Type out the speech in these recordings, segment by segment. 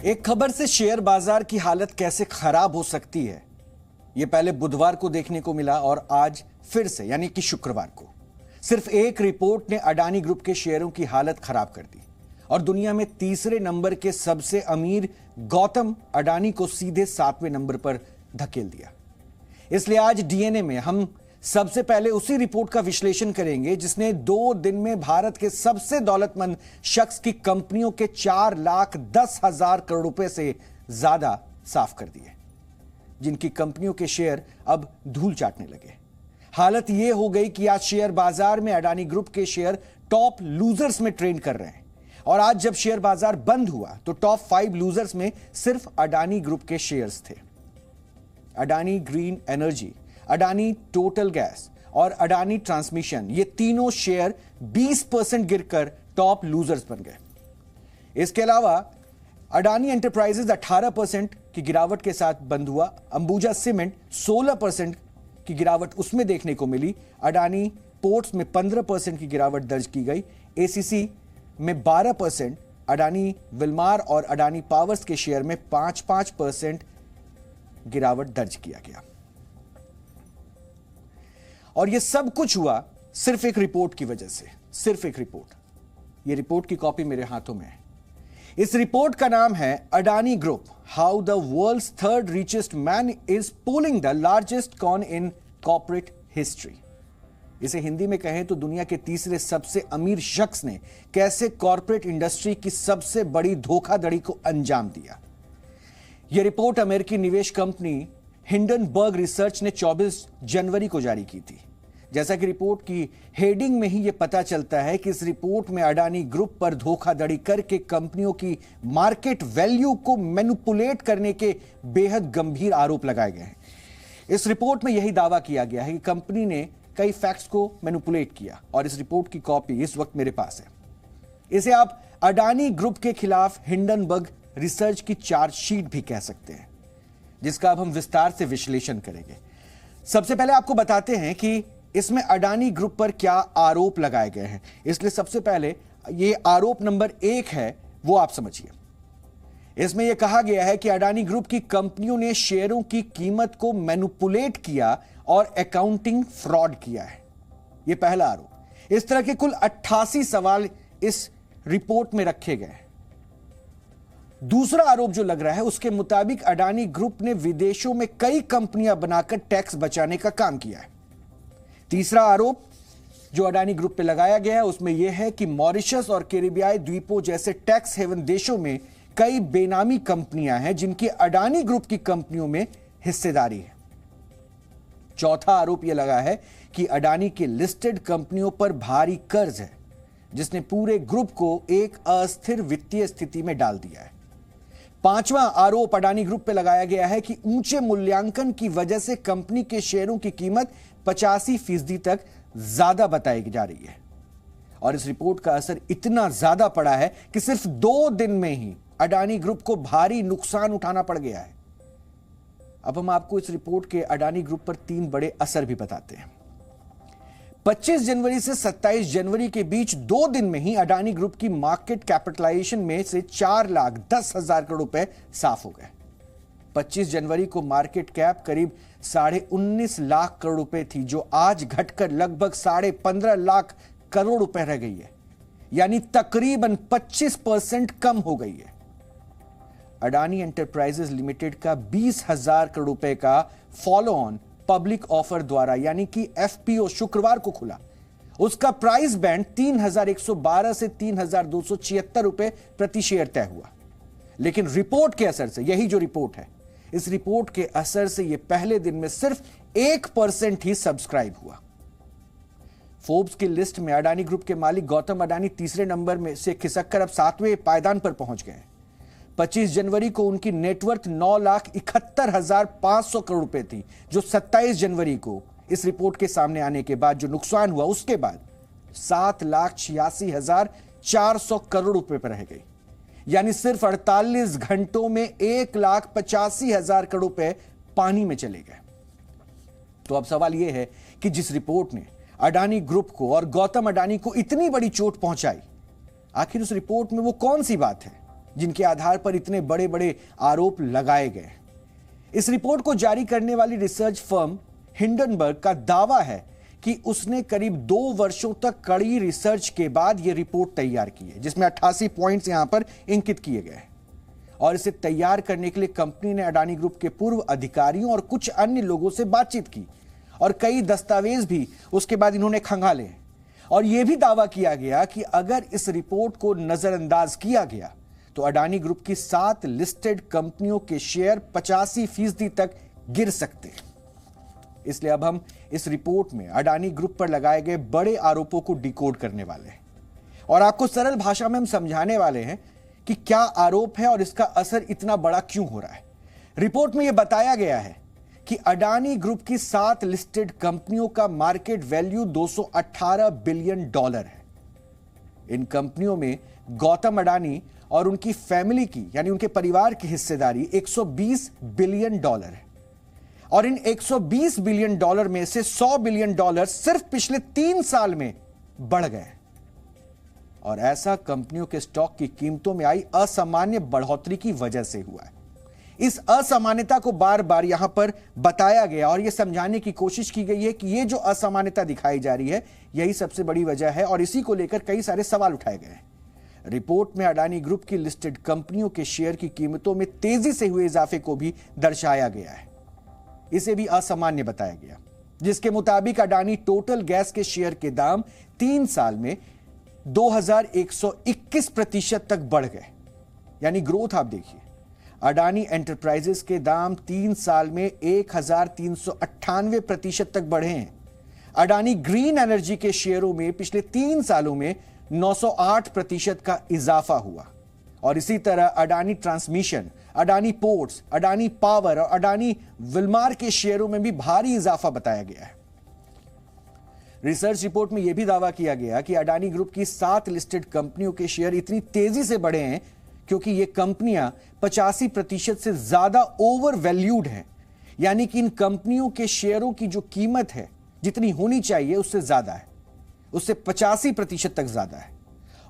एक खबर से शेयर बाजार की हालत कैसे खराब हो सकती है, यह पहले बुधवार को देखने को मिला और आज फिर से यानी कि शुक्रवार को सिर्फ एक रिपोर्ट ने अडानी ग्रुप के शेयरों की हालत खराब कर दी और दुनिया में तीसरे नंबर के सबसे अमीर गौतम अडानी को सीधे 7वें नंबर पर धकेल दिया। इसलिए आज डीएनए में हम सबसे पहले उसी रिपोर्ट का विश्लेषण करेंगे जिसने 2 दिन में भारत के सबसे दौलतमंद शख्स की कंपनियों के 4,10,000 करोड़ रुपए से ज्यादा साफ कर दिए, जिनकी कंपनियों के शेयर अब धूल चाटने लगे। हालत यह हो गई कि आज शेयर बाजार में अडानी ग्रुप के शेयर टॉप लूजर्स में ट्रेंड कर रहे हैं और आज जब शेयर बाजार बंद हुआ तो टॉप 5 लूजर्स में सिर्फ अडानी ग्रुप के शेयर्स थे। Adani green energy, Adani total gas और अडानी ट्रांसमिशन, ये तीनों शेयर 20% गिरकर टॉप लूजर्स बन गए। इसके अलावा अडानी एंटरप्राइजेज 18% की गिरावट के साथ बंद हुआ। अंबुजा सीमेंट 16% की गिरावट उसमें देखने को मिली। अडानी पोर्ट्स में 15% की गिरावट दर्ज की गई। एसीसी में 12%, अडानी विलमार और अडानी पावर्स के शेयर में 5% गिरावट दर्ज किया गया। और यह सब कुछ हुआ सिर्फ एक रिपोर्ट की वजह से, सिर्फ एक रिपोर्ट। यह रिपोर्ट की कॉपी मेरे हाथों में है। इस रिपोर्ट का नाम है Adani group, how the world's third richest man is pulling the largest con in corporate history. इसे हिंदी में कहें तो दुनिया के तीसरे सबसे अमीर शख्स ने कैसे कॉर्पोरेट इंडस्ट्री की सबसे बड़ी धोखाधड़ी को अंजाम दिया। यह रिपोर्ट अमेरिकी निवेश कंपनी हिंडनबर्ग रिसर्च ने 24 जनवरी को जारी की थी। जैसा कि रिपोर्ट की हेडिंग में ही यह पता चलता है कि इस रिपोर्ट में अडानी ग्रुप पर धोखाधड़ी करके कंपनियों की मार्केट वैल्यू को मैनिपुलेट करने के बेहद गंभीर आरोप लगाए गए हैं। इस रिपोर्ट में यही दावा किया गया है कि कंपनी ने कई फैक्ट्स को मैनिपुलेट किया और इस रिपोर्ट की कॉपी इस वक्त मेरे पास है। इसे आप अडानी ग्रुप के खिलाफ हिंडनबर्ग रिसर्च की चार्जशीट भी कह सकते हैं, जिसका अब हम विस्तार से विश्लेषण करेंगे। सबसे पहले आपको बताते हैं कि इसमें अडानी ग्रुप पर क्या आरोप लगाए गए हैं। इसलिए सबसे पहले ये आरोप नंबर 1 है, वो आप समझिए। इसमें यह कहा गया है कि अडानी ग्रुप की कंपनियों ने शेयरों की कीमत को मैनिपुलेट किया और अकाउंटिंग फ्रॉड किया है। यह पहला आरोप। इस तरह के कुल 88 सवाल इस रिपोर्ट में रखे गए हैं। दूसरा आरोप जो लग रहा है उसके मुताबिक अडानी ग्रुप ने विदेशों में कई कंपनियां बनाकर टैक्स बचाने का काम किया है। तीसरा आरोप जो अडानी ग्रुप पे लगाया गया है उसमें यह है कि मॉरिशस और कैरिबियाई द्वीपों जैसे टैक्स हेवन देशों में कई बेनामी कंपनियां हैं जिनकी अडानी ग्रुप की कंपनियों में हिस्सेदारी है। चौथा आरोप यह लगा है कि अडानी के लिस्टेड कंपनियों पर भारी कर्ज है, जिसने पूरे ग्रुप को एक अस्थिर वित्तीय स्थिति में डाल दिया है। पांचवां आरोप अडानी ग्रुप पर लगाया गया है कि ऊंचे मूल्यांकन की वजह से कंपनी के शेयरों की कीमत 85% तक ज्यादा बताई जा रही है और इस रिपोर्ट का असर इतना ज्यादा पड़ा है कि सिर्फ 2 दिन में ही अडानी ग्रुप को भारी नुकसान उठाना पड़ गया है। अब हम आपको इस रिपोर्ट के अडानी ग्रुप पर 3 बड़े असर भी बताते हैं। 25 जनवरी से 27 जनवरी के बीच 2 दिन में ही अडानी ग्रुप की मार्केट कैपिटलाइजेशन में से 4,10,000 करोड़ रुपए साफ हो गए। 25 जनवरी को मार्केट कैप करीब 19.5 लाख करोड़ रुपए थी, जो आज घटकर लगभग 15.5 लाख करोड़ रुपए रह गई है, यानी तकरीबन 25% कम हो गई है। अडानी एंटरप्राइजेज लिमिटेड का 20,000 करोड़ रुपए का फॉलो ऑन पब्लिक ऑफर द्वारा यानी कि एफपीओ शुक्रवार को खुला। उसका प्राइस बैंड 3,112 से 3,276 रुपए प्रति शेयर तय हुआ। लेकिन रिपोर्ट के असर से, यही जो रिपोर्ट है, इस रिपोर्ट के असर से यह पहले दिन में सिर्फ 1% ही सब्सक्राइब हुआ। फोर्ब्स की लिस्ट में अडानी ग्रुप के मालिक गौतम अडानी तीसरे नंबर में से खिसककर अब 7वें पायदान पर पहुंच गए। 25 जनवरी को उनकी नेटवर्थ 9,71,500 करोड़ रुपए थी, जो 27 जनवरी को इस रिपोर्ट के सामने आने के बाद जो नुकसान हुआ उसके बाद 7,86,400 करोड़ रुपए पर रह गई, यानी सिर्फ 48 घंटों में 1,85,000 करोड़ रुपए पानी में चले गए। तो अब सवाल यह है कि जिस रिपोर्ट ने अडानी ग्रुप को और गौतम अडानी को इतनी बड़ी चोट पहुंचाई, आखिर उस रिपोर्ट में वो कौन सी बात है जिनके आधार पर इतने बड़े बड़े आरोप लगाए गए। इस रिपोर्ट को जारी करने वाली रिसर्च फर्म हिंडनबर्ग का दावा है कि उसने करीब 2 वर्षों तक कड़ी रिसर्च के बाद यह रिपोर्ट तैयार की है, जिसमें 88 पॉइंट्स यहां पर इंकित किए गए। और इसे तैयार करने के लिए कंपनी ने अडानी ग्रुप के पूर्व अधिकारियों और कुछ अन्य लोगों से बातचीत की और कई दस्तावेज भी उसके बाद इन्होंने खंगाले। और यह भी दावा किया गया कि अगर इस रिपोर्ट को नजरअंदाज किया गया तो अडानी ग्रुप की 7 लिस्टेड कंपनियों के शेयर 85% तक गिर सकते हैं। इसलिए अब हम इस रिपोर्ट में अडानी ग्रुप पर लगाए गए बड़े आरोपों को डिकोड करने वाले हैं और आपको सरल भाषा में हम समझाने वाले हैं कि क्या आरोप है और इसका असर इतना बड़ा क्यों हो रहा है। रिपोर्ट में यह बताया गया है कि अडानी ग्रुप की 7 लिस्टेड कंपनियों का मार्केट वैल्यू $218 बिलियन है। इन कंपनियों में गौतम अडानी और उनकी फैमिली की यानी उनके परिवार की हिस्सेदारी $120 बिलियन है और इन $120 बिलियन में से $100 बिलियन सिर्फ पिछले 3 साल में बढ़ गए। और ऐसा कंपनियों के स्टॉक की कीमतों में आई असामान्य बढ़ोतरी की वजह से हुआ है। इस असामान्यता को बार बार यहां पर बताया गया और यह समझाने की कोशिश की गई है कि यह जो असामान्यता दिखाई जा रही है यही सबसे बड़ी वजह है और इसी को लेकर कई सारे सवाल उठाए गए हैं। रिपोर्ट में अडानी ग्रुप की लिस्टेड कंपनियों के शेयर की कीमतों में तेजी से हुए इजाफे को भी दर्शाया गया है। इसे भी असामान्य बताया गया, जिसके मुताबिक अडानी टोटल गैस के शेयर के दाम 3 साल में 2121% तक बढ़ गए। यानी ग्रोथ आप देखिए, अडानी एंटरप्राइजेस के दाम 3 साल में 1398% तक बढ़े हैं। अडानी ग्रीन एनर्जी के शेयरों में पिछले 3 सालों में 908% का इजाफा हुआ। और इसी तरह Adani transmission, Adani ports, Adani power और अडानी विल्मार के शेयरों में भी भारी इजाफा बताया गया है। रिसर्च रिपोर्ट में यह भी दावा किया गया कि अडानी ग्रुप की 7 लिस्टेड कंपनियों के शेयर इतनी तेजी से बढ़े हैं क्योंकि ये कंपनियां 85% से ज्यादा ओवर वैल्यूड हैं। यानी कि इन कंपनियों के शेयरों की जो कीमत है जितनी होनी चाहिए उससे ज्यादा है, उससे 85% तक ज्यादा है।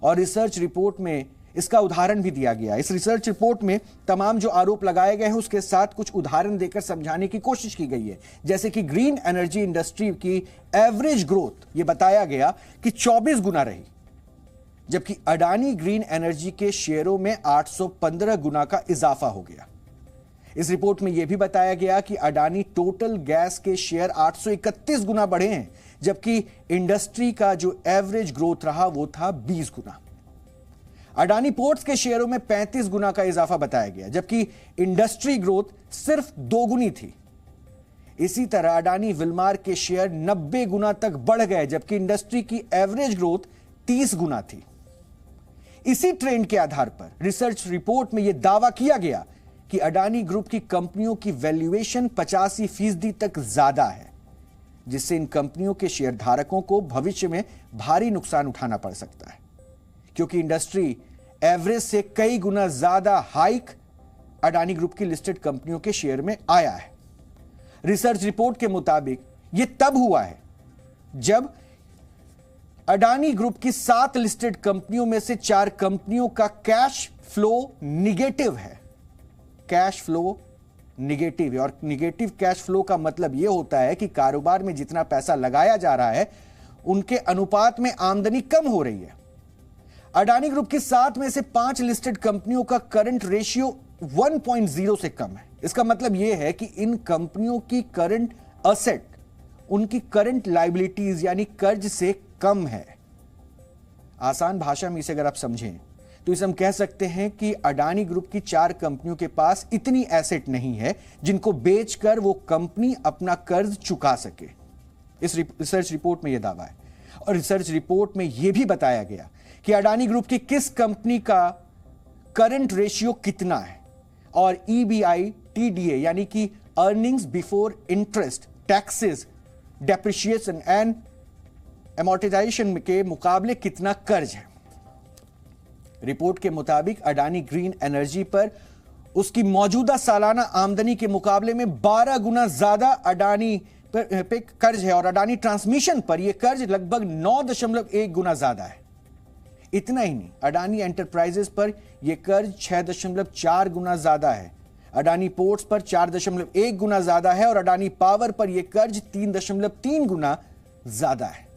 और रिसर्च रिपोर्ट में इसका उदाहरण भी दिया गया। इस रिसर्च रिपोर्ट में तमाम जो आरोप लगाए गए हैं उसके साथ कुछ उदाहरण देकर समझाने की कोशिश की गई है। जैसे कि ग्रीन एनर्जी इंडस्ट्री की एवरेज ग्रोथ यह बताया गया कि 24 गुना रही, जबकि अडानी ग्रीन एनर्जी के शेयरों में 815 गुना का इजाफा हो गया। इस रिपोर्ट में यह भी बताया गया कि अडानी टोटल गैस के शेयर 831 गुना बढ़े हैं, जबकि इंडस्ट्री का जो एवरेज ग्रोथ रहा वो था 20 गुना। अडानी पोर्ट्स के शेयरों में 35 गुना का इजाफा बताया गया, जबकि इंडस्ट्री ग्रोथ सिर्फ 2 गुनी थी। इसी तरह अडानी विल्मार के शेयर 90 गुना तक बढ़ गए, जबकि इंडस्ट्री की एवरेज ग्रोथ 30 गुना थी। इसी ट्रेंड के आधार पर रिसर्च रिपोर्ट में यह दावा किया गया कि अडानी ग्रुप की कंपनियों की वैल्यूएशन 85% तक ज्यादा है, जिससे इन कंपनियों के शेयर धारकों को भविष्य में भारी नुकसान उठाना पड़ सकता है, क्योंकि इंडस्ट्री एवरेज से कई गुना ज्यादा हाइक अडानी ग्रुप की लिस्टेड कंपनियों के शेयर में आया है। रिसर्च रिपोर्ट के मुताबिक यह तब हुआ है जब अडानी ग्रुप की 7 लिस्टेड कंपनियों में से 4 कंपनियों का कैश फ्लो निगेटिव है। कैश फ्लो निगेटिव है और निगेटिव कैश फ्लो का मतलब यह होता है कि कारोबार में जितना पैसा लगाया जा रहा है उनके अनुपात में आमदनी कम हो रही है। अडानी ग्रुप की 7 में से 5 लिस्टेड कंपनियों का करंट रेशियो 1.0 से कम है। इसका मतलब यह है कि इन कंपनियों की करंट असेट उनकी करंट लायबिलिटीज यानी कर्ज से कम है। आसान भाषा में इसे अगर आप समझें तो इसे हम कह सकते हैं कि अडानी ग्रुप की 4 कंपनियों के पास इतनी एसेट नहीं है जिनको बेचकर वो कंपनी अपना कर्ज चुका सके। इस रिसर्च रिपोर्ट में यह दावा है। और रिसर्च रिपोर्ट में यह भी बताया गया कि अडानी ग्रुप की किस कंपनी का करंट रेशियो कितना है और EBITDA यानी कि earnings before interest, taxes, depreciation and amortisation के मुकाबले कितना कर्ज है। रिपोर्ट के मुताबिक अडानी ग्रीन एनर्जी पर उसकी मौजूदा सालाना आमदनी के मुकाबले में 12 गुना ज्यादा अडानी पे कर्ज है और अडानी ट्रांसमिशन पर यह कर्ज लगभग 9.1 गुना ज्यादा है। इतना ही नहीं, अडानी एंटरप्राइजेस पर यह कर्ज 6.4 गुना ज्यादा है, अडानी पोर्ट्स पर 4.1 गुना ज्यादा है और अडानी पावर पर यह कर्ज 3.3 गुना ज्यादा है।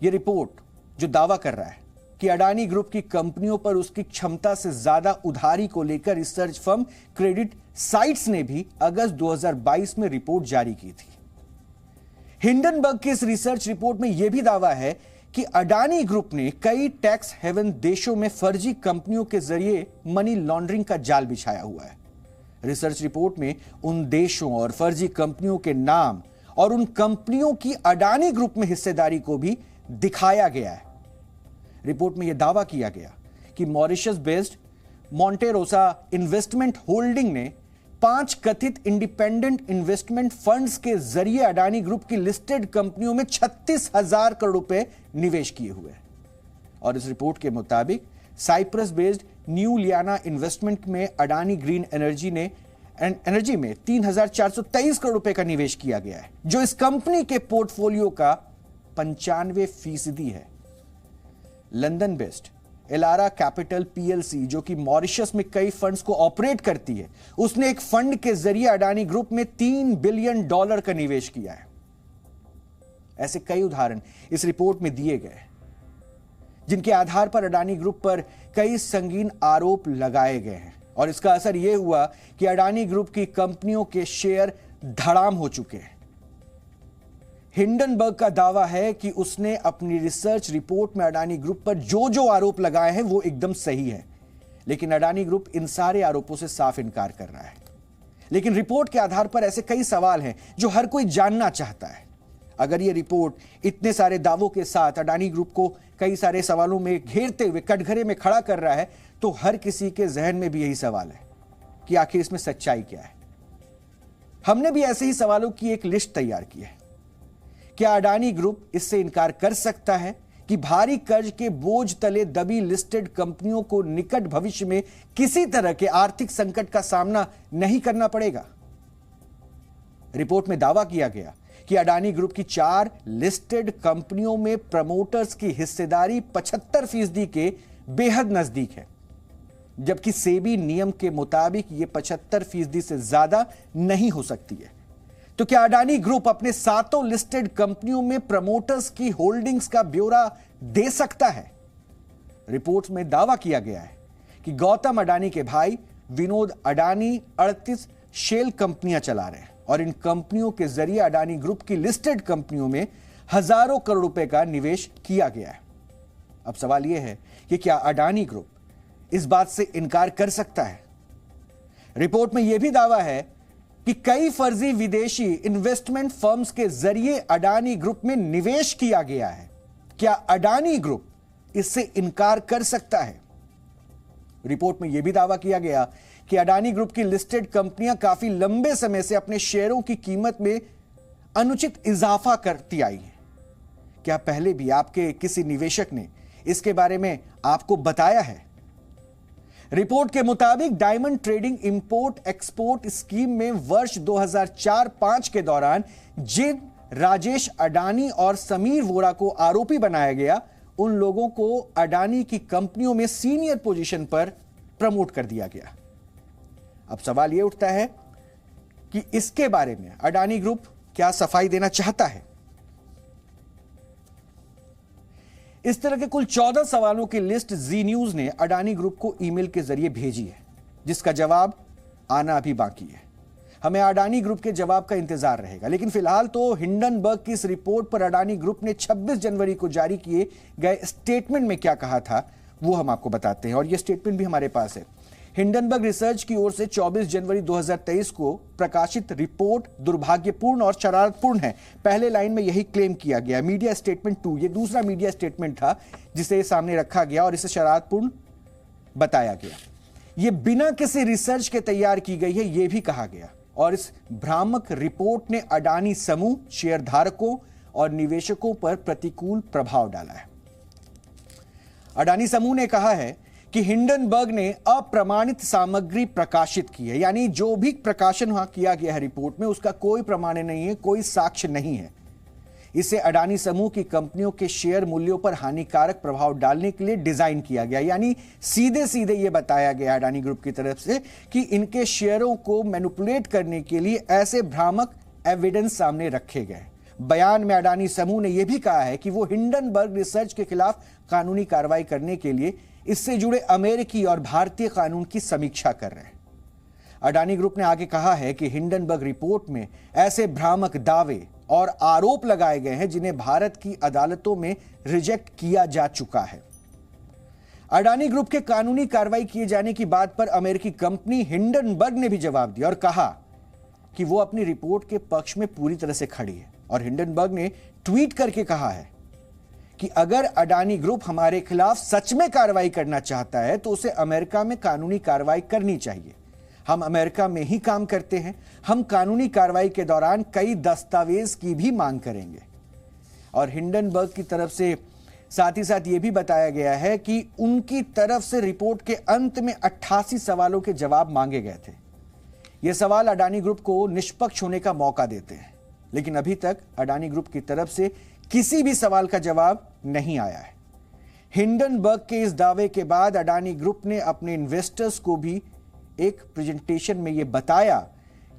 यह रिपोर्ट जो दावा कर रहा है कि अडानी ग्रुप की कंपनियों पर उसकी क्षमता से ज्यादा उधारी को लेकर रिसर्च फर्म क्रेडिट साइट्स ने भी अगस्त 2022 में रिपोर्ट जारी की थी। हिंडनबर्ग की इस रिसर्च रिपोर्ट में यह भी दावा है कि अडानी ग्रुप ने कई टैक्स हेवन देशों में फर्जी कंपनियों के जरिए मनी लॉन्ड्रिंग का जाल बिछाया हुआ है। रिसर्च रिपोर्ट में उन देशों और फर्जी कंपनियों के नाम और उन कंपनियों की अडानी ग्रुप में हिस्सेदारी को भी दिखाया गया है। रिपोर्ट में यह दावा किया गया कि मॉरिशस बेस्ड मॉन्टेरोसा इन्वेस्टमेंट होल्डिंग ने 5 कथित इंडिपेंडेंट इन्वेस्टमेंट फंड्स के जरिए अडानी ग्रुप की लिस्टेड कंपनियों में 36,000 करोड़ रुपए निवेश किए हुए हैं। और इस रिपोर्ट के मुताबिक साइप्रस बेस्ड न्यू लियाना इन्वेस्टमेंट में अडानी ग्रीन एनर्जी में 3,423 करोड़ रुपए का निवेश किया गया है, जो इस कंपनी के पोर्टफोलियो का 95% है। London based Elara capital PLC, जो कि मॉरिशस में कई फंड्स को ऑपरेट करती है, उसने एक फंड के जरिए अडानी ग्रुप में $3 बिलियन का निवेश किया है। ऐसे कई उदाहरण इस रिपोर्ट में दिए गए जिनके आधार पर अडानी ग्रुप पर कई संगीन आरोप लगाए गए हैं और इसका असर यह हुआ कि अडानी ग्रुप की कंपनियों के शेयर धड़ाम हो चुके हैं। हिंडनबर्ग का दावा है कि उसने अपनी रिसर्च रिपोर्ट में अडानी ग्रुप पर जो जो आरोप लगाए हैं वो एकदम सही है, लेकिन अडानी ग्रुप इन सारे आरोपों से साफ इनकार कर रहा है। लेकिन रिपोर्ट के आधार पर ऐसे कई सवाल हैं जो हर कोई जानना चाहता है। अगर यह रिपोर्ट इतने सारे दावों के साथ अडानी ग्रुप को कई सारे सवालों में घेरते हुए कटघरे में खड़ा कर रहा है, तो हर किसी के जहन में भी यही सवाल है कि आखिर इसमें सच्चाई क्या है। हमने भी ऐसे ही सवालों की एक लिस्ट तैयार की है। क्या अडानी ग्रुप इससे इनकार कर सकता है कि भारी कर्ज के बोझ तले दबी लिस्टेड कंपनियों को निकट भविष्य में किसी तरह के आर्थिक संकट का सामना नहीं करना पड़ेगा? रिपोर्ट में दावा किया गया कि अडानी ग्रुप की 4 लिस्टेड कंपनियों में प्रमोटर्स की हिस्सेदारी 75% के बेहद नजदीक है, जबकि सेबी नियम के मुताबिक यह 75% से ज्यादा नहीं हो सकती है। तो क्या अडानी ग्रुप अपने 7 लिस्टेड कंपनियों में प्रमोटर्स की होल्डिंग्स का ब्यौरा दे सकता है? रिपोर्ट में दावा किया गया है कि गौतम अडानी के भाई विनोद अडानी 38 शेल कंपनियां चला रहे हैं और इन कंपनियों के जरिए अडानी ग्रुप की लिस्टेड कंपनियों में हजारों करोड़ रुपए का निवेश किया गया है। अब सवाल यह है कि क्या अडानी ग्रुप इस बात से इनकार कर सकता है? रिपोर्ट में यह भी दावा है कि कई फर्जी विदेशी इन्वेस्टमेंट फर्म्स के जरिए अडानी ग्रुप में निवेश किया गया है। क्या अडानी ग्रुप इससे इनकार कर सकता है? रिपोर्ट में यह भी दावा किया गया कि अडानी ग्रुप की लिस्टेड कंपनियां काफी लंबे समय से अपने शेयरों की कीमत में अनुचित इजाफा करती आई हैं। क्या पहले भी आपके किसी निवेशक ने इसके बारे में आपको बताया है? रिपोर्ट के मुताबिक diamond trading import export scheme में वर्ष 2004-5 के दौरान जिन राजेश अडानी और समीर वोरा को आरोपी बनाया गया, उन लोगों को अडानी की कंपनियों में सीनियर पोजीशन पर प्रमोट कर दिया गया। अब सवाल यह उठता है कि इसके बारे में अडानी ग्रुप क्या सफाई देना चाहता है? इस तरह के कुल 14 सवालों की लिस्ट जी न्यूज ने अडानी ग्रुप को ईमेल के जरिए भेजी है, जिसका जवाब आना अभी बाकी है। हमें अडानी ग्रुप के जवाब का इंतजार रहेगा, लेकिन फिलहाल तो हिंडनबर्ग की इस रिपोर्ट पर अडानी ग्रुप ने 26 जनवरी को जारी किए गए स्टेटमेंट में क्या कहा था वो हम आपको बताते हैं, और यह स्टेटमेंट भी हमारे पास है। हिंडनबर्ग रिसर्च की ओर से 24 जनवरी 2023 को प्रकाशित रिपोर्ट दुर्भाग्यपूर्ण और शरारतपूर्ण है, पहले लाइन में यही क्लेम किया गया। मीडिया स्टेटमेंट 2, ये दूसरा मीडिया स्टेटमेंट था जिसे सामने रखा गया और इसे शरारतपूर्ण बताया गया। ये बिना किसी रिसर्च के तैयार की गई है, यह भी कहा गया, और इस भ्रामक रिपोर्ट ने अडानी समूह, शेयरधारकों और निवेशकों पर प्रतिकूल प्रभाव डाला है। अडानी समूह ने कहा है कि हिंडनबर्ग ने अप्रमाणित सामग्री प्रकाशित की है, यानी जो भी प्रकाशन वहां किया गया है रिपोर्ट में उसका कोई प्रमाण नहीं है, कोई साक्ष्य नहीं है। इसे अडानी समूह की कंपनियों के शेयर मूल्यों पर हानिकारक प्रभाव डालने के लिए डिजाइन किया गया। यानी सीधे सीधे यह बताया गया अडानी ग्रुप की तरफ से कि इनके शेयरों को मैनिपुलेट करने के लिए ऐसे भ्रामक एविडेंस सामने रखे गए। बयान में अडानी समूह ने यह भी कहा है कि वो हिंडनबर्ग रिसर्च के खिलाफ कानूनी कार्रवाई करने के लिए इससे जुड़े अमेरिकी और भारतीय कानून की समीक्षा कर रहे हैं। अडानी ग्रुप ने आगे कहा है कि हिंडनबर्ग रिपोर्ट में ऐसे भ्रामक दावे और आरोप लगाए गए हैं जिन्हें भारत की अदालतों में रिजेक्ट किया जा चुका है। अडानी ग्रुप के कानूनी कार्रवाई किए जाने की बात पर अमेरिकी कंपनी हिंडनबर्ग ने भी जवाब दिया और कहा कि वो अपनी रिपोर्ट के पक्ष में पूरी तरह से खड़ी है। और हिंडनबर्ग ने ट्वीट करके कहा है कि अगर अडानी ग्रुप हमारे खिलाफ सच में कार्रवाई करना चाहता है तो उसे अमेरिका में कानूनी कार्रवाई करनी चाहिए। हम अमेरिका में ही काम करते हैं। हम कानूनी कार्रवाई के दौरान कई दस्तावेज की भी मांग करेंगे। और हिंडनबर्ग की तरफ से साथ ही साथ यह भी बताया गया है कि उनकी तरफ से रिपोर्ट के अंत में 88 सवालों के जवाब मांगे गए थे। यह सवाल अडानी ग्रुप को निष्पक्ष होने का मौका देते हैं, लेकिन अभी तक अडानी ग्रुप की तरफ से किसी भी सवाल का जवाब नहीं आया है। हिंडनबर्ग के इस दावे के बाद अडानी ग्रुप ने अपने इन्वेस्टर्स को भी एक प्रेजेंटेशन में यह बताया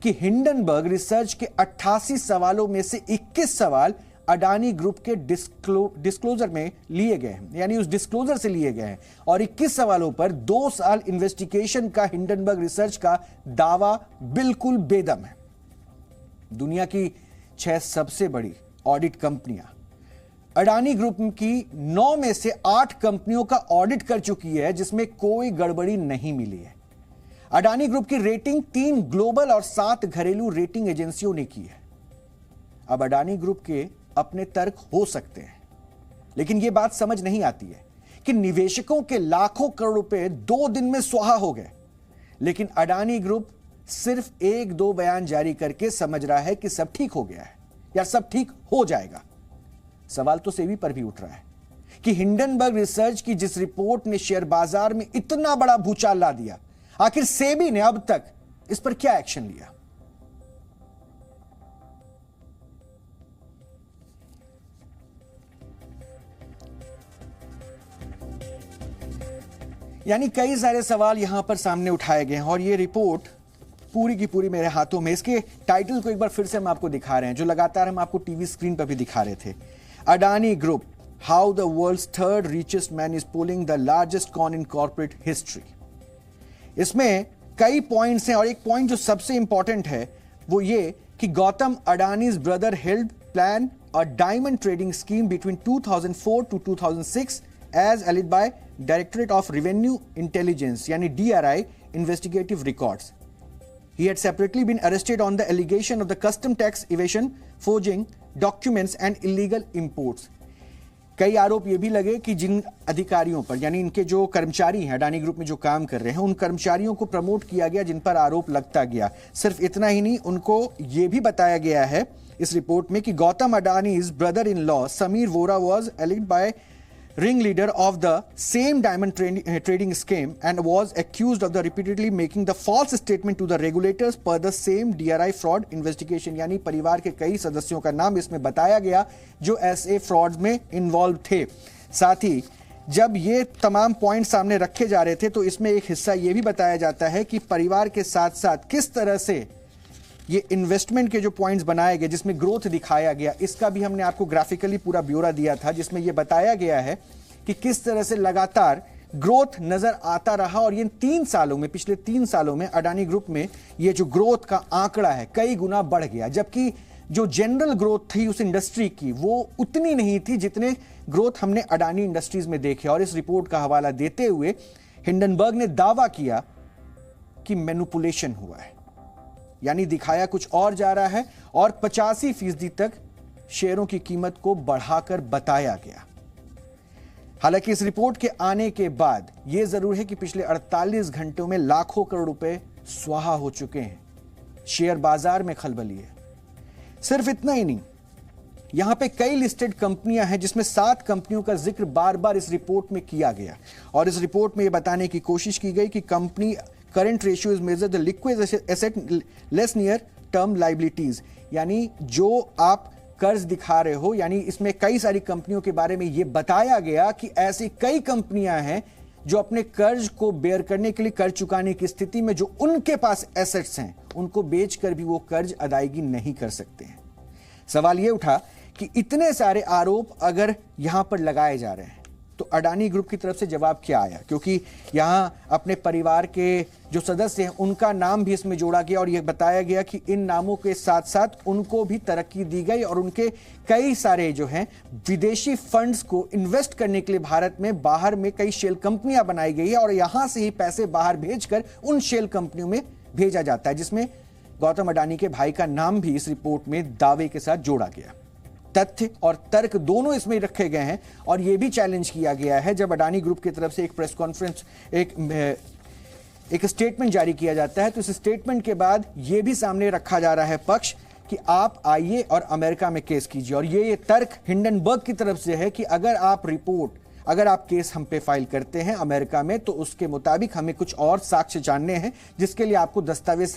कि हिंडनबर्ग रिसर्च के 88 सवालों में से 21 सवाल अडानी ग्रुप के डिस्क्लोजर में लिए गए हैं, यानी उस डिस्क्लोजर से लिए गए हैं। और 21 सवालों पर 2 साल इन्वेस्टिगेशन का हिंडनबर्ग रिसर्च का दावा बिल्कुल बेदम है। दुनिया की 6 सबसे बड़ी ऑडिट कंपनियां अडानी ग्रुप की 9 में से 8 कंपनियों का ऑडिट कर चुकी है, जिसमें कोई गड़बड़ी नहीं मिली है। अडानी ग्रुप की रेटिंग 3 ग्लोबल और 7 घरेलू रेटिंग एजेंसियों ने की है। अब अडानी ग्रुप के अपने तर्क हो सकते हैं, लेकिन यह बात समझ नहीं आती है कि निवेशकों के लाखों करोड़ रुपए 2 दिन में स्वाहा हो गए, लेकिन अडानी ग्रुप सिर्फ 1-2 बयान जारी करके समझ रहा है कि सब ठीक हो गया है या सब ठीक हो जाएगा। सवाल तो सेबी पर भी उठ रहा है कि हिंडनबर्ग रिसर्च की जिस रिपोर्ट ने शेयर बाजार में इतना बड़ा भूचाल ला दिया, आखिर सेबी ने अब तक इस पर क्या एक्शन लिया। यानी कई सारे सवाल यहां पर सामने उठाए गए हैं और यह रिपोर्ट पूरी की पूरी मेरे हाथों में। इसके टाइटल को एक बार फिर से हम आपको दिखा रहे हैं, जो लगातार हम आपको टीवी स्क्रीन पर भी दिखा रहे थे। Adani group, how the world's third richest man is pulling the largest con in corporate history. इसमें कई पॉइंट्स हैं और एक पॉइंट जो सबसे इंपॉर्टेंट है वो ये कि Gautam Adani's brother held plan a diamond trading scheme between 2004 to 2006 as alleged by Directorate of Revenue Intelligence यानी DRI investigative records. He had separately been arrested on the allegation of the custom tax evasion, forging documents and illegal imports. कई आरोप ये भी लगे कि जिन अधिकारियों पर, यानी इनके जो कर्मचारी हैं अडानी ग्रुप में जो काम कर रहे हैं, उन कर्मचारियों को प्रमोट किया गया जिन पर आरोप लगता गया। सिर्फ इतना ही नहीं, उनको ये भी बताया गया है इस रिपोर्ट में कि Gautam Adani's brother in law Samir Vora was alleged by ringleader of the same diamond trading scheme and was accused of the repeatedly making the false statement to the regulators per the same DRI fraud investigation। यानी परिवार के कई सदस्यों का नाम इसमें बताया गया जो ऐसे फ्रॉड में इन्वॉल्व थे। साथ ही जब ये तमाम पॉइंट सामने रखे जा रहे थे तो इसमें एक हिस्सा ये भी बताया जाता है कि परिवार के साथ साथ किस तरह से ये इन्वेस्टमेंट के जो पॉइंट्स बनाए गए जिसमें ग्रोथ दिखाया गया, इसका भी हमने आपको ग्राफिकली पूरा ब्यौरा दिया था, जिसमें ये बताया गया है कि किस तरह से लगातार ग्रोथ नजर आता रहा। और ये 3 सालों में, पिछले 3 सालों में अडानी ग्रुप में ये जो ग्रोथ का आंकड़ा है कई गुना बढ़ गया, जबकि जो जनरल ग्रोथ थी उस इंडस्ट्री की वो उतनी नहीं थी जितने ग्रोथ हमने अडानी इंडस्ट्रीज में देखे। और इस रिपोर्ट का हवाला देते हुए हिंडनबर्ग ने दावा किया कि मैनिपुलेशन हुआ है, यानी दिखाया कुछ और जा रहा है और 85% तक शेयरों की कीमत को बढ़ाकर बताया गया। हालांकि इस रिपोर्ट के आने के बाद यह जरूर है कि पिछले 48 घंटों में लाखों करोड़ रुपए स्वाहा हो चुके हैं, शेयर बाजार में खलबली है। सिर्फ इतना ही नहीं, यहां पे कई लिस्टेड कंपनियां हैं जिसमें 7 कंपनियों का जिक्र बार बार इस रिपोर्ट में किया गया और इस रिपोर्ट में यह बताने की कोशिश की गई कि company current ratio is measure the liquid asset less near term liabilities, यानी जो आप कर्ज दिखा रहे हो, यानी इसमें कई सारी कंपनियों के बारे में यह बताया गया कि ऐसी कई कंपनियां हैं जो अपने कर्ज को बेयर करने के लिए, कर्ज चुकाने की स्थिति में जो उनके पास एसेट्स हैं उनको बेचकर भी वो कर्ज अदायगी नहीं कर सकते हैं। सवाल यह उठा कि इतने सारे आरोप अगर यहां पर लगाए जा रहे हैं तो अडानी ग्रुप की तरफ से जवाब क्या आया, क्योंकि यहां अपने परिवार के जो सदस्य हैं उनका नाम भी इसमें जोड़ा गया और यह बताया गया कि इन नामों के साथ साथ उनको भी तरक्की दी गई और उनके कई सारे जो हैं विदेशी फंड्स को इन्वेस्ट करने के लिए भारत में बाहर में कई शेल कंपनियां बनाई गई है और यहां से ही पैसे बाहर भेजकर उन शेल कंपनियों में भेजा जाता है, जिसमें गौतम अडानी के भाई का नाम भी इस रिपोर्ट में दावे के साथ जोड़ा गया। तथ्य और तर्क दोनों इसमें रखे गए हैं और यह भी चैलेंज किया गया है जब अडानी ग्रुप की तरफ से एक प्रेस कॉन्फ्रेंस, एक स्टेटमेंट जारी किया जाता है तो इस स्टेटमेंट के बाद यह भी सामने रखा जा रहा है पक्ष कि आप आइए और अमेरिका में केस कीजिए। और ये तर्क हिंडनबर्ग की तरफ से है कि अगर आप केस हम पे फाइल करते हैं अमेरिका में तो उसके मुताबिक हमें कुछ और साक्ष्य जानने हैं, जिसके लिए आपको दस्तावेज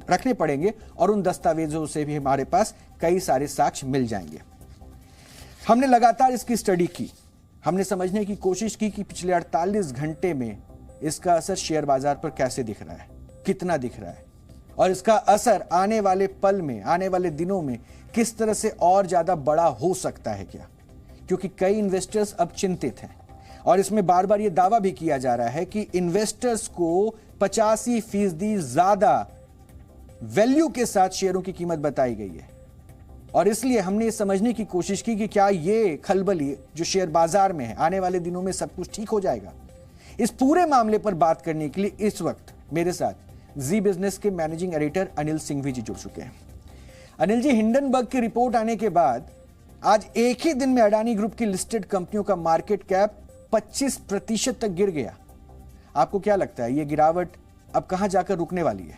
रखने पड़ेंगे और उन दस्तावेजों से भी हमारे पास कई सारे साक्ष्य मिल जाएंगे। हमने लगातार इसकी स्टडी की, हमने समझने की कोशिश की कि पिछले 48 घंटे में इसका असर शेयर बाजार पर कैसे दिख रहा है, कितना दिख रहा है और इसका असर आने वाले पल में, आने वाले दिनों में किस तरह से और ज्यादा बड़ा हो सकता है क्या, क्योंकि कई इन्वेस्टर्स अब चिंतित हैं और इसमें बार बार यह दावा भी किया जा रहा है कि इन्वेस्टर्स को 85% ज्यादा वैल्यू के साथ शेयरों की कीमत बताई गई है। और इसलिए हमने ये समझने की कोशिश की कि क्या ये खलबली जो शेयर बाजार में है आने वाले दिनों में सब कुछ ठीक हो जाएगा। इस पूरे मामले पर बात करने के लिए इस वक्त मेरे साथ जी बिजनेस के मैनेजिंग एडिटर अनिल सिंघवी जी जुड़ चुके हैं। अनिल जी, हिंडनबर्ग की रिपोर्ट आने के बाद आज एक ही दिन में अडानी ग्रुप की लिस्टेड कंपनियों का मार्केट कैप 25% तक गिर गया। आपको क्या लगता है, यह गिरावट अब कहां जाकर रुकने वाली है?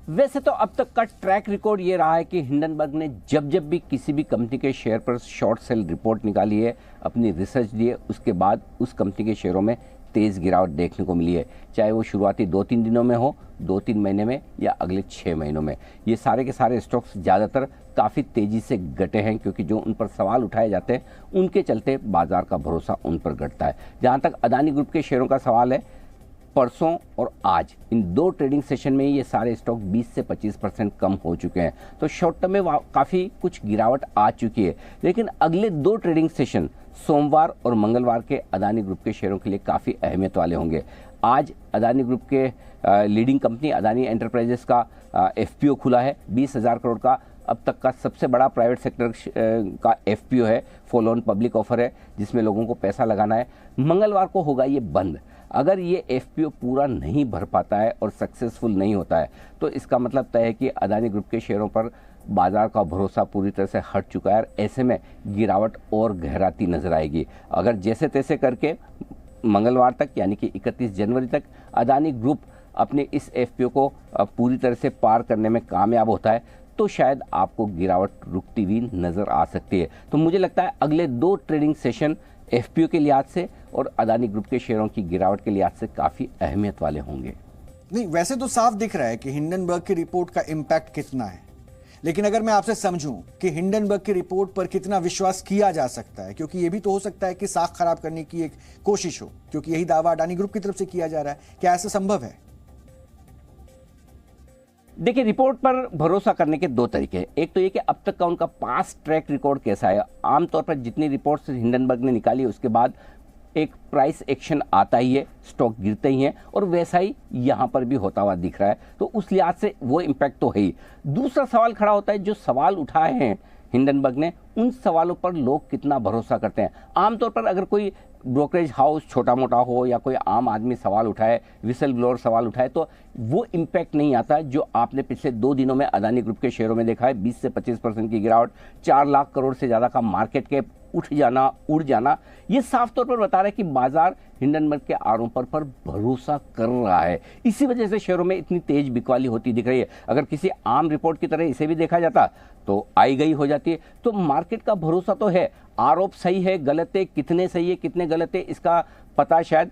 वैसे तो अब तक का ट्रैक रिकॉर्ड ये रहा है कि हिंडनबर्ग ने जब जब भी किसी भी कंपनी के शेयर पर शॉर्ट सेल रिपोर्ट निकाली है, अपनी रिसर्च दी है, उसके बाद उस कंपनी के शेयरों में तेज़ गिरावट देखने को मिली है, चाहे वो शुरुआती 2-3 दिनों में हो, 2-3 महीने में या अगले 6 महीनों में। ये सारे के सारे स्टॉक्स ज़्यादातर काफ़ी तेज़ी से घटे हैं क्योंकि जो उन पर सवाल उठाए जाते हैं उनके चलते बाजार का भरोसा उन पर घटता है। जहाँ तक अडानी ग्रुप के शेयरों का सवाल है, परसों और आज इन 2 ट्रेडिंग सेशन में ये सारे स्टॉक 20 से 25% कम हो चुके हैं, तो शॉर्ट टर्म में काफ़ी कुछ गिरावट आ चुकी है। लेकिन अगले 2 ट्रेडिंग सेशन सोमवार और मंगलवार के अडानी ग्रुप के शेयरों के लिए काफ़ी अहमियत वाले होंगे। आज अडानी ग्रुप के लीडिंग कंपनी अडानी एंटरप्राइजेस का एफपीओ खुला है। 20,000 करोड़ का अब तक का सबसे बड़ा प्राइवेट सेक्टर का एफपीओ है, फॉलो ऑन पब्लिक ऑफर है जिसमें लोगों को पैसा लगाना है। मंगलवार को होगा ये बंद। अगर ये एफपीओ पूरा नहीं भर पाता है और सक्सेसफुल नहीं होता है तो इसका मतलब तय है कि अडानी ग्रुप के शेयरों पर बाजार का भरोसा पूरी तरह से हट चुका है। ऐसे में गिरावट और गहराती नजर आएगी। अगर जैसे तैसे करके मंगलवार तक यानी कि 31 जनवरी तक अडानी ग्रुप अपने इस एफपीओ को पूरी तरह से पार करने में कामयाब होता है तो शायद आपको गिरावट रुकती हुई नजर आ सकती है। तो मुझे लगता है अगले 2 ट्रेडिंग सेशन एफपीओ के लिहाज से और अडानी ग्रुप के शेयरों की गिरावट के लिहाज से काफी अहमियत वाले होंगे। नहीं, वैसे तो साफ दिख रहा है कि हिंडनबर्ग की रिपोर्ट का इंपैक्ट कितना है, लेकिन अगर मैं आपसे समझूं कि हिंडनबर्ग की रिपोर्ट पर कितना विश्वास किया जा सकता है, क्योंकि यह भी तो हो सकता है कि साख खराब करने की एक कोशिश हो, क्योंकि यही दावा अडानी ग्रुप की तरफ से किया जा रहा है, क्या ऐसा संभव है? देखिए, रिपोर्ट पर भरोसा करने के 2 तरीके हैं। एक तो ये कि अब तक का उनका पास्ट ट्रैक रिकॉर्ड कैसा है। आमतौर पर जितनी रिपोर्ट्स हिंडनबर्ग ने निकाली उसके बाद एक प्राइस एक्शन आता ही है, स्टॉक गिरते ही हैं और वैसा ही यहाँ पर भी होता हुआ दिख रहा है, तो उस लिहाज से वो इम्पैक्ट तो है ही। दूसरा सवाल खड़ा होता है, जो सवाल उठाए हैं हिंडनबर्ग ने, उन सवालों पर लोग कितना भरोसा करते हैं। आमतौर पर अगर कोई ब्रोकरेज हाउस छोटा मोटा हो या कोई आम आदमी सवाल उठाए, विसल ब्लोअर सवाल उठाए, तो वो इम्पैक्ट नहीं आता जो आपने पिछले 2 दिनों में अडानी ग्रुप के शेयरों में देखा है। 20 से 25% की गिरावट, 4 लाख करोड़ से ज़्यादा का मार्केट कैप उठ जाना, उड़ जाना, ये साफ तौर पर बता रहा है कि बाजार हिंडनबर्ग के आरोपों पर भरोसा कर रहा है। इसी वजह से शेयरों में इतनी तेज बिकवाली होती दिख रही है। अगर किसी आम रिपोर्ट की तरह इसे भी देखा जाता तो आई गई हो जाती है। तो मार्केट का भरोसा तो है, आरोप सही है गलत है, कितने सही है कितने गलत है इसका पता शायद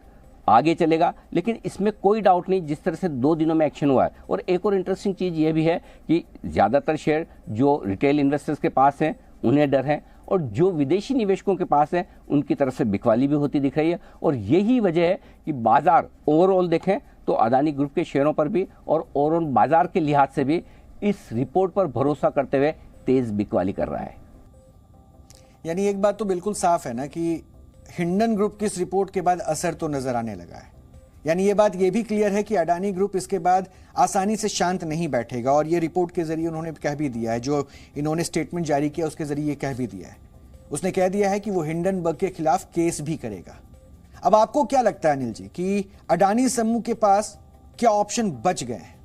आगे चलेगा, लेकिन इसमें कोई डाउट नहीं जिस तरह से 2 दिनों में एक्शन हुआ है। और एक और इंटरेस्टिंग चीज़ ये भी है कि ज़्यादातर शेयर जो रिटेल इन्वेस्टर्स के पास हैं उन्हें डर है, और जो विदेशी निवेशकों के पास है उनकी तरफ से बिकवाली भी होती दिख रही है। और यही वजह है कि बाजार ओवरऑल देखें तो अडानी ग्रुप के शेयरों पर भी और ओवरऑल बाजार के लिहाज से भी इस रिपोर्ट पर भरोसा करते हुए तेज बिकवाली कर रहा है। यानी एक बात तो बिल्कुल साफ है ना कि हिंडन ग्रुप की इस रिपोर्ट के बाद असर तो नजर आने लगा है। यानी ये बात ये भी क्लियर है कि अडानी ग्रुप इसके बाद आसानी से शांत नहीं बैठेगा, और ये रिपोर्ट के जरिए उन्होंने कह भी दिया है, जो इन्होंने स्टेटमेंट जारी किया उसके जरिए ये कह भी दिया है, उसने कह दिया है कि वो हिंडनबर्ग के खिलाफ केस भी करेगा। अब आपको क्या लगता है अनिल जी कि अडानी समूह के पास क्या ऑप्शन बच गए हैं?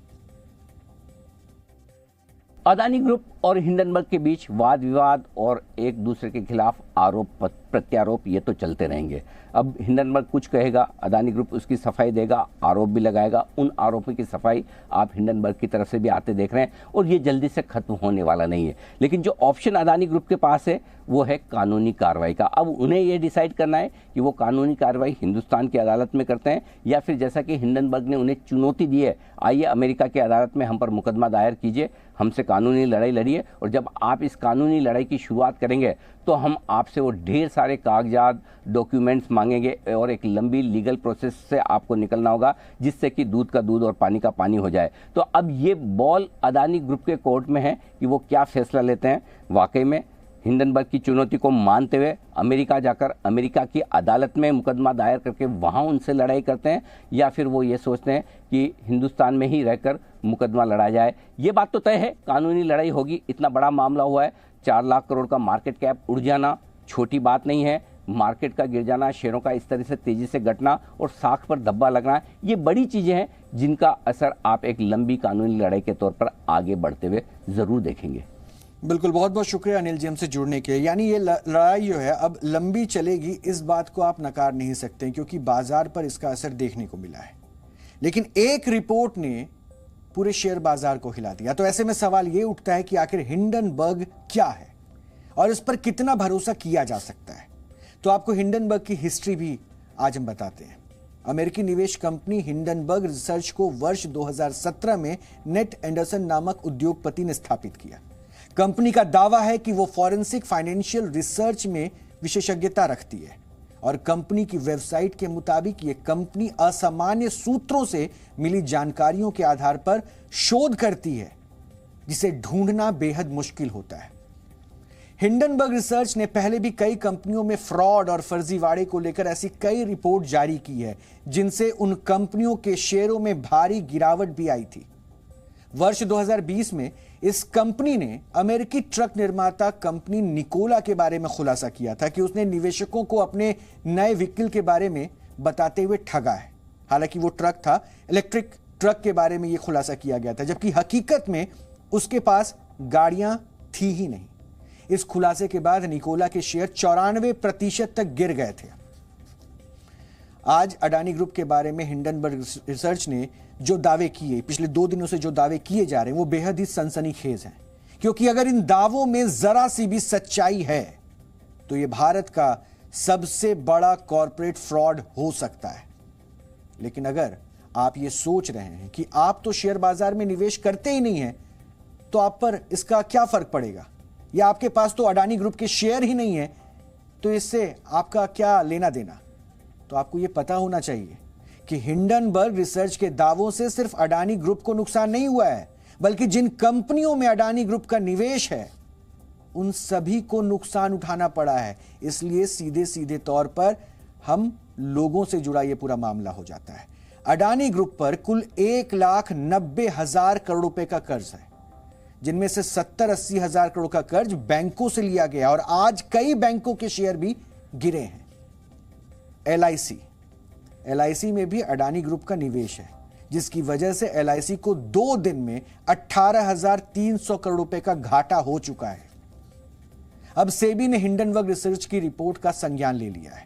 अडानी ग्रुप और हिंडनबर्ग के बीच वाद विवाद और एक दूसरे के खिलाफ आरोप प्रत्यारोप ये तो चलते रहेंगे। अब हिंडनबर्ग कुछ कहेगा, अडानी ग्रुप उसकी सफाई देगा, आरोप भी लगाएगा। उन आरोपों की सफाई आप हिंडनबर्ग की तरफ से भी आते देख रहे हैं, और ये जल्दी से खत्म होने वाला नहीं है। लेकिन जो ऑप्शन अडानी ग्रुप के पास है वो है कानूनी कार्रवाई का। अब उन्हें ये डिसाइड करना है कि वो कानूनी कार्रवाई हिंदुस्तान की अदालत में करते हैं, या फिर जैसा कि हिंडनबर्ग ने उन्हें चुनौती दी है, आइए अमेरिका की अदालत में हम पर मुकदमा दायर कीजिए, हमसे कानूनी लड़ाई लड़िए, और जब आप इस कानूनी लड़ाई की शुरुआत करेंगे तो हम आपसे वो ढेर सारे कागजात डॉक्यूमेंट्स मांगेंगे, और एक लंबी लीगल प्रोसेस से आपको निकलना होगा, जिससे कि दूध का दूध और पानी का पानी हो जाए। तो अब ये बॉल अडानी ग्रुप के कोर्ट में है कि वो क्या फैसला लेते हैं। वाकई में हिंडनबर्ग की चुनौती को मानते हुए अमेरिका जाकर अमेरिका की अदालत में मुकदमा दायर करके वहाँ उनसे लड़ाई करते हैं, या फिर वो ये सोचते हैं कि हिंदुस्तान में ही रहकर मुकदमा लड़ा जाए। ये बात तो तय है, कानूनी लड़ाई होगी। इतना बड़ा मामला हुआ है, 4 लाख करोड़ का मार्केट कैप उड़ जाना छोटी बात नहीं है। मार्केट का गिर जाना, शेयरों का इस तरह से तेजी से घटना और साख पर धब्बा लगना, ये बड़ी चीज़ें हैं जिनका असर आप एक लंबी कानूनी लड़ाई के तौर पर आगे बढ़ते हुए ज़रूर देखेंगे। बिल्कुल, बहुत बहुत शुक्रिया अनिल जी हमसे जुड़ने के। यानी ये लड़ाई जो है अब लंबी चलेगी, इस बात को आप नकार नहीं सकते, क्योंकि बाजार पर इसका असर देखने को मिला है। लेकिन एक रिपोर्ट ने पूरे शेयर बाजार को हिला दिया। तो ऐसे में सवाल ये उठता है कि आखिर हिंडनबर्ग क्या है और इस पर कितना भरोसा किया जा सकता है। तो आपको हिंडनबर्ग की हिस्ट्री भी आज हम बताते हैं। अमेरिकी निवेश कंपनी हिंडनबर्ग रिसर्च को वर्ष 2017 में नेट एंडरसन नामक उद्योगपति ने स्थापित किया। कंपनी का दावा है कि वो फॉरेंसिक फाइनेंशियल रिसर्च में विशेषज्ञता रखती है, और कंपनी की वेबसाइट के मुताबिक ये कंपनी असामान्य सूत्रों से मिली जानकारियों के आधार पर शोध करती है, जिसे ढूंढना बेहद मुश्किल होता है। हिंडनबर्ग रिसर्च ने पहले भी कई कंपनियों में फ्रॉड और फर्जीवाड़े को लेकर ऐसी कई रिपोर्ट जारी की है, जिनसे उन कंपनियों के शेयरों में भारी गिरावट भी आई थी। वर्ष 2020 में इस कंपनी ने अमेरिकी ट्रक निर्माता कंपनी निकोला के बारे में खुलासा किया था कि उसने निवेशकों को अपने नए व्हीकल के बारे में बताते हुए ठगा है। हालांकि वो ट्रक था, इलेक्ट्रिक ट्रक के बारे में यह खुलासा किया गया था, जबकि हकीकत में उसके पास गाड़ियां थी ही नहीं। इस खुलासे के बाद निकोला के शेयर 94% तक गिर गए थे। आज अडानी ग्रुप के बारे में हिंडनबर्ग रिसर्च ने जो दावे किए, पिछले 2 दिनों से जो दावे किए जा रहे हैं, वो बेहद ही सनसनीखेज हैं। क्योंकि अगर इन दावों में जरा सी भी सच्चाई है तो यह भारत का सबसे बड़ा कॉरपोरेट फ्रॉड हो सकता है। लेकिन अगर आप ये सोच रहे हैं कि आप तो शेयर बाजार में निवेश करते ही नहीं हैं, तो आप पर इसका क्या फर्क पड़ेगा, या आपके पास तो अडानी ग्रुप के शेयर ही नहीं है, तो इससे आपका क्या लेना देना। तो आपको यह पता होना चाहिए कि हिंडनबर्ग रिसर्च के दावों से सिर्फ अडानी ग्रुप को नुकसान नहीं हुआ है, बल्कि जिन कंपनियों में अडानी ग्रुप का निवेश है उन सभी को नुकसान उठाना पड़ा है। इसलिए सीधे सीधे तौर पर हम लोगों से जुड़ा यह पूरा मामला हो जाता है। अडानी ग्रुप पर कुल 1,90,000 करोड़ रुपए का कर्ज है, जिनमें से 70-80 हजार करोड़ का कर्ज बैंकों से लिया गया, और आज कई बैंकों के शेयर भी गिरे हैं। एलआईसी में भी अडानी ग्रुप का निवेश है, जिसकी वजह से एलआईसी को 2 दिन में 18,300 करोड़ रुपए का घाटा हो चुका है। अब सेबी ने हिंडनबर्ग रिसर्च की रिपोर्ट का संज्ञान ले लिया है।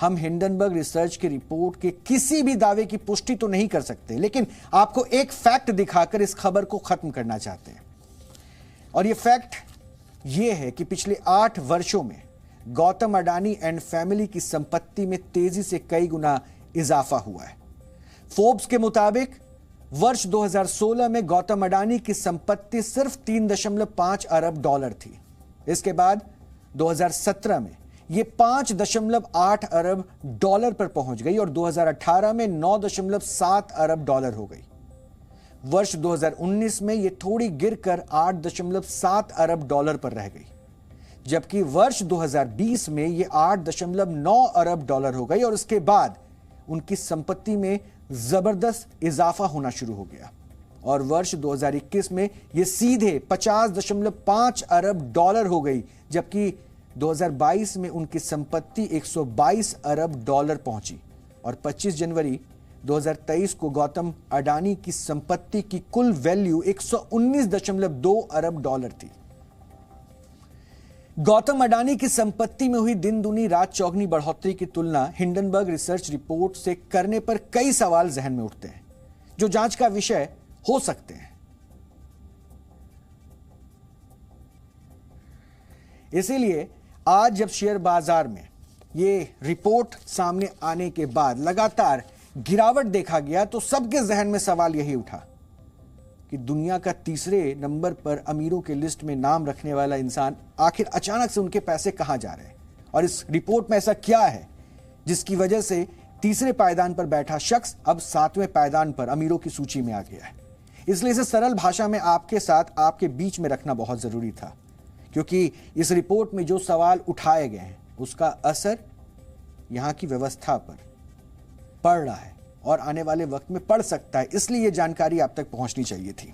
हम हिंडनबर्ग रिसर्च की रिपोर्ट के किसी भी दावे की पुष्टि तो नहीं कर सकते, लेकिन आपको एक फैक्ट दिखाकर इस खबर को खत्म करना चाहते हैं। और यह फैक्ट यह है कि पिछले 8 वर्षों में गौतम अडानी एंड फैमिली की संपत्ति में तेजी से कई गुना इजाफा हुआ है। फोर्ब्स के मुताबिक वर्ष 2016 में गौतम अडानी की संपत्ति सिर्फ 3.5 अरब डॉलर थी। इसके बाद 2017 में यह 5.8 अरब डॉलर पर पहुंच गई और 2018 में 9.7 अरब डॉलर हो गई। वर्ष 2019 में यह थोड़ी गिरकर 8.7 अरब डॉलर पर रह गई, जबकि वर्ष 2020 में यह 8.9 अरब डॉलर हो गई और इसके बाद उनकी संपत्ति में जबरदस्त इजाफा होना शुरू हो गया और वर्ष 2021 में यह सीधे 50.5 अरब डॉलर हो गई, जबकि 2022 में उनकी संपत्ति 122 अरब डॉलर पहुंची और 25 जनवरी 2023 को गौतम अडानी की संपत्ति की कुल वैल्यू 119.2 अरब डॉलर थी। गौतम अडानी की संपत्ति में हुई दिन दुनी रात चौगनी बढ़ोतरी की तुलना हिंडनबर्ग रिसर्च रिपोर्ट से करने पर कई सवाल जहन में उठते हैं जो जांच का विषय हो सकते हैं। इसीलिए आज जब शेयर बाजार में यह रिपोर्ट सामने आने के बाद लगातार गिरावट देखा गया तो सबके जहन में सवाल यही उठा कि दुनिया का तीसरे नंबर पर अमीरों के लिस्ट में नाम रखने वाला इंसान आखिर अचानक से उनके पैसे कहां जा रहे हैं और इस रिपोर्ट में ऐसा क्या है जिसकी वजह से तीसरे पायदान पर बैठा शख्स अब 7वें पायदान पर अमीरों की सूची में आ गया है। इसलिए इसे सरल भाषा में आपके साथ आपके बीच में रखना बहुत जरूरी था, क्योंकि इस रिपोर्ट में जो सवाल उठाए गए हैं उसका असर यहां की व्यवस्था पर पड़ रहा है और आने वाले वक्त में पड़ सकता है। इसलिए यह जानकारी आप तक पहुंचनी चाहिए थी।